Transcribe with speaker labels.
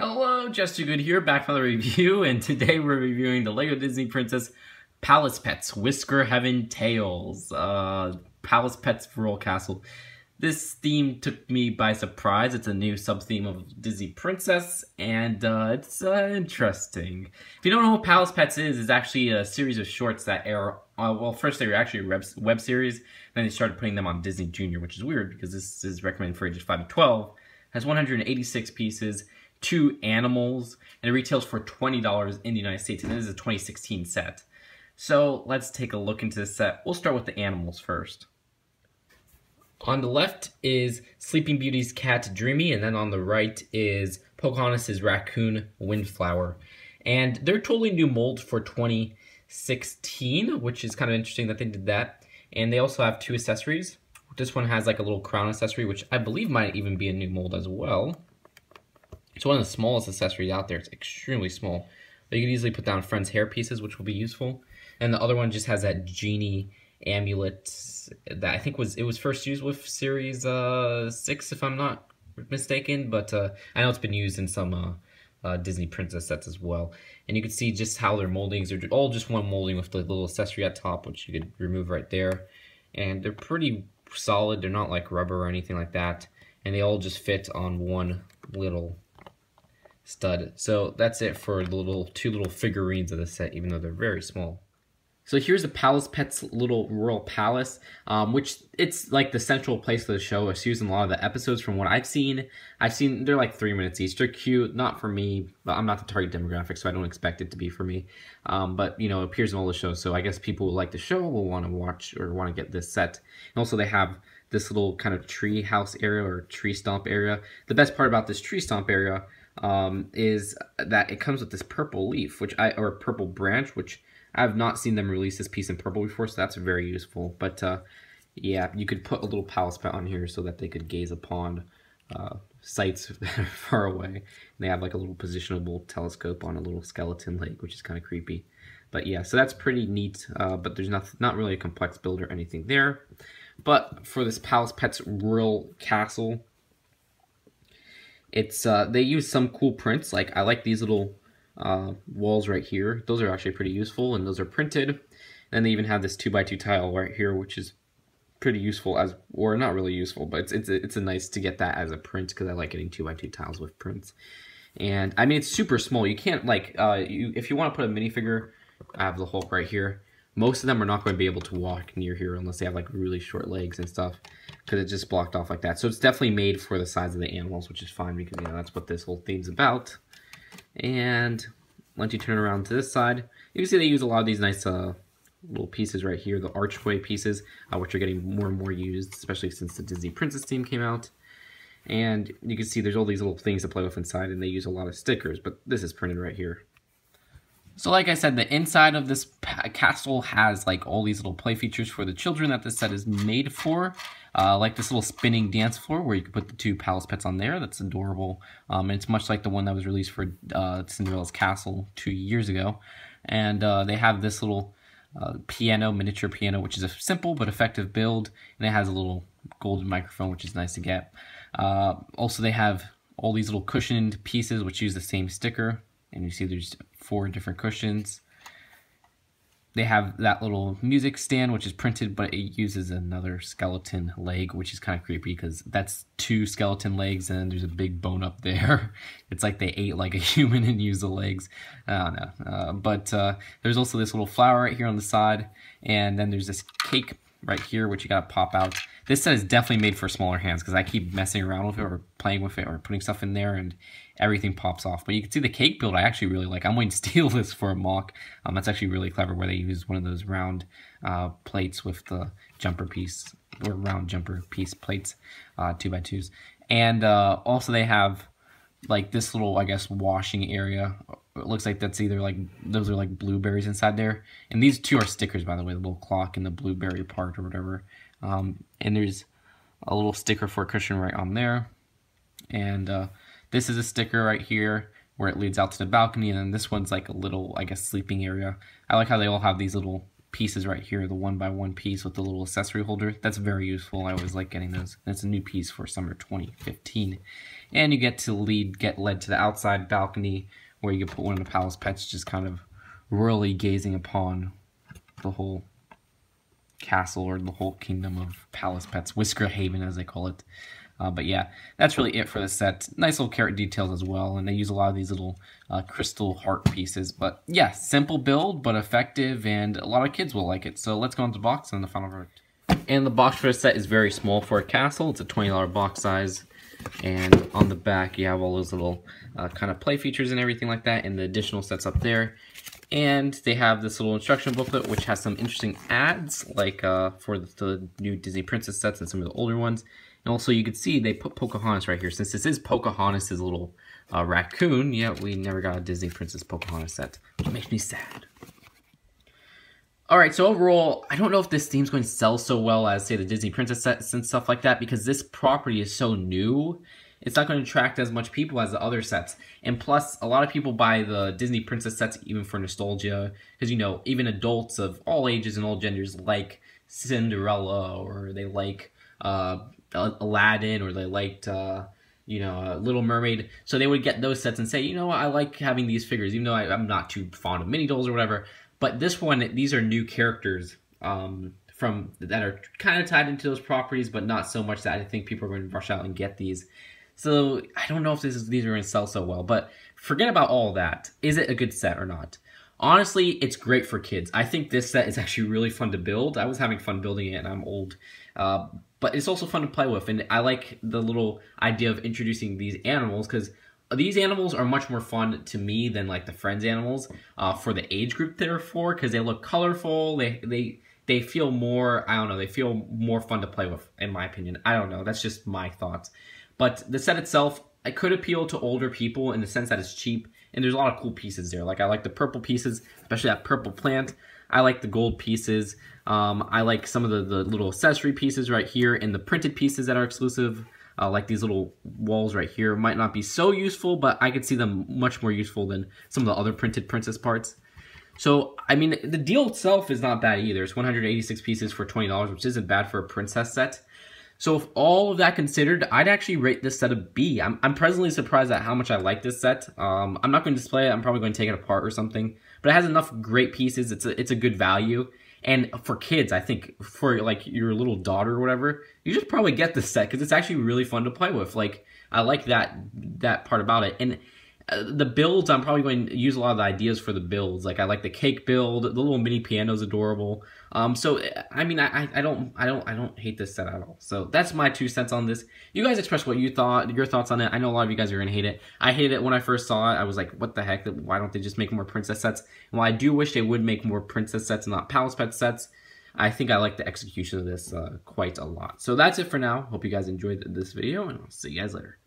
Speaker 1: Hello, Just Too Good here, back for the review, and today we're reviewing the LEGO Disney Princess Palace Pets Whisker Heaven Tales. Palace Pets Royal Castle. This theme took me by surprise. It's a new sub-theme of Disney Princess, and it's interesting. If you don't know what Palace Pets is, it's actually a series of shorts that air, well, first they were actually a web series, then they started putting them on Disney Junior, which is weird because this is recommended for ages 5 to 12. It has 186 pieces. 2 animals, and it retails for $20 in the United States, and this is a 2016 set. So let's take a look into this set. We'll start with the animals first. On the left is Sleeping Beauty's cat Dreamy, and then on the right is Pocahontas' raccoon Windflower. And they're totally new molds for 2016, which is kind of interesting that they did that. And they also have 2 accessories. This one has like a little crown accessory, which I believe might even be a new mold as well. It's one of the smallest accessories out there. It's extremely small. But you can easily put down friends' hair pieces, which will be useful. And the other one just has that genie amulet that I think was first used with Series 6, if I'm not mistaken. But I know it's been used in some Disney Princess sets as well. And you can see just how their moldings are all just one molding with the little accessory at top, which you could remove right there. And they're pretty solid. They're not like rubber or anything like that. And they all just fit on one little stud. So that's it for the 2 little figurines of the set, even though they're very small. So here's the Palace Pets little royal palace, which it's like the central place of the show. It's used in a lot of the episodes from what I've seen. They're like 3 minutes each. They're cute, not for me, but I'm not the target demographic, so I don't expect it to be for me. But you know, it appears in all the shows, so I guess people who like the show will want to watch or want to get this set. And also they have this little kind of tree house area or tree stomp area. The best part about this tree stomp area is that it comes with this purple leaf, or purple branch, which I have not seen them release this piece in purple before, so that's very useful. But yeah, you could put a little palace pet on here so that they could gaze upon sights that are far away. And they have like a little positionable telescope on a little skeleton leg, which is kind of creepy. But yeah, so that's pretty neat, but there's not really a complex build or anything there. But for this Palace Pets Royal Castle, it's they use some cool prints. Like I like these little walls right here. Those are actually pretty useful, and those are printed. And they even have this 2x2 tile right here, which is pretty useful or not really useful, but it's a nice to get that as a print because I like getting 2x2 tiles with prints. And I mean, it's super small. You can't like if you want to put a minifigure, I have the Hulk right here. Most of them are not going to be able to walk near here unless they have like really short legs and stuff, because it's just blocked off like that. So it's definitely made for the size of the animals, which is fine because, you know, that's what this whole theme's about. And once you turn around to this side, you can see they use a lot of these nice little pieces right here, the archway pieces, which are getting more and more used, especially since the Disney Princess theme came out. And you can see there's all these little things to play with inside, and they use a lot of stickers, but this is printed right here. So like I said, the inside of this castle has like all these little play features for the children that this set is made for. Like this little spinning dance floor where you can put the 2 Palace Pets on there. That's adorable. And it's much like the one that was released for Cinderella's Castle 2 years ago. And they have this little miniature piano, which is a simple but effective build. And it has a little golden microphone, which is nice to get. Also, they have all these little cushioned pieces, which use the same sticker. And you see there's 4 different cushions. They have that little music stand, which is printed, but it uses another skeleton leg, which is kind of creepy because that's 2 skeleton legs and there's a big bone up there. It's like they ate like a human and used the legs. I don't know. But there's also this little flower right here on the side. And then there's this cake right here, which you gotta pop out. This set is definitely made for smaller hands because I keep messing around with it or playing with it or putting stuff in there and everything pops off. But you can see the cake build I actually really like. I'm going to steal this for a mock. That's actually really clever where they use one of those round plates with the jumper piece, or round jumper piece plates, 2x2s. And also they have like this little, I guess, washing area. It looks like that's either like, those are like blueberries inside there. And these 2 are stickers, by the way, the little clock and the blueberry part or whatever. And there's a little sticker for a cushion right on there. And this is a sticker right here where it leads out to the balcony. And then this one's like a little, I guess, sleeping area. I like how they all have these little pieces right here, the 1x1 piece with the little accessory holder. That's very useful. I always like getting those. And it's a new piece for summer 2015. And you get led to the outside balcony where you can put one of the Palace Pets just kind of really gazing upon the whole castle or the whole kingdom of Palace Pets, Whisker Haven as they call it. But yeah, that's really it for the set. Nice little carrot details as well, and they use a lot of these little crystal heart pieces. But yeah, simple build, but effective, and a lot of kids will like it. So let's go into the box and the final verdict. And the box for the set is very small for a castle. It's a $20 box size. And on the back, you have all those little kind of play features and everything like that, and the additional sets up there. And they have this little instruction booklet, which has some interesting ads, like for the new Disney Princess sets and some of the older ones. And also, you can see they put Pocahontas right here. Since this is Pocahontas' little raccoon, yeah, we never got a Disney Princess Pocahontas set, which makes me sad. Alright, so overall, I don't know if this theme's going to sell so well as, say, the Disney Princess sets and stuff like that, because this property is so new. It's not going to attract as much people as the other sets. And plus, a lot of people buy the Disney Princess sets even for nostalgia, because, you know, even adults of all ages and all genders like Cinderella, or they like Aladdin, or they liked, Little Mermaid. So they would get those sets and say, you know what, I like having these figures, even though I'm not too fond of mini dolls or whatever. But this one, these are new characters that are kind of tied into those properties, but not so much that I think people are going to rush out and get these. So I don't know if these are going to sell so well. But forget about all that. Is it a good set or not? Honestly, it's great for kids. I think this set is actually really fun to build. I was having fun building it, and I'm old. But it's also fun to play with, and I like the little idea of introducing these animals, because these animals are much more fun to me than like the Friends animals for the age group they're for, because they look colorful. They feel more, I don't know, they feel more fun to play with, in my opinion. I don't know, that's just my thoughts. But the set itself, it could appeal to older people in the sense that it's cheap, and there's a lot of cool pieces there. Like, I like the purple pieces, especially that purple plant. I like the gold pieces. I like some of the little accessory pieces right here, and the printed pieces that are exclusive. Like these little walls right here might not be so useful, but I could see them much more useful than some of the other printed princess parts. So, I mean, the deal itself is not bad either. It's 186 pieces for $20, which isn't bad for a princess set. So if all of that considered, I'd actually rate this set a B. I'm presently surprised at how much I like this set. I'm not going to display it. I'm probably going to take it apart or something. But it has enough great pieces. It's a good value. And for kids, I think, for like your little daughter or whatever, you should probably get this set because it's actually really fun to play with. Like, I like that part about it. And the builds, I'm probably going to use a lot of the ideas for the builds. Like, I like the cake build. The little mini piano's adorable. So I mean, I don't hate this set at all. So that's my 2 cents on this. You guys express what you thought, your thoughts on it. I know a lot of you guys are gonna hate it. I hated it when I first saw it. I was like, what the heck? Why don't they just make more princess sets? And while I do wish they would make more princess sets and not Palace Pet sets, I think I like the execution of this quite a lot. So that's it for now. Hope you guys enjoyed this video, and I'll see you guys later.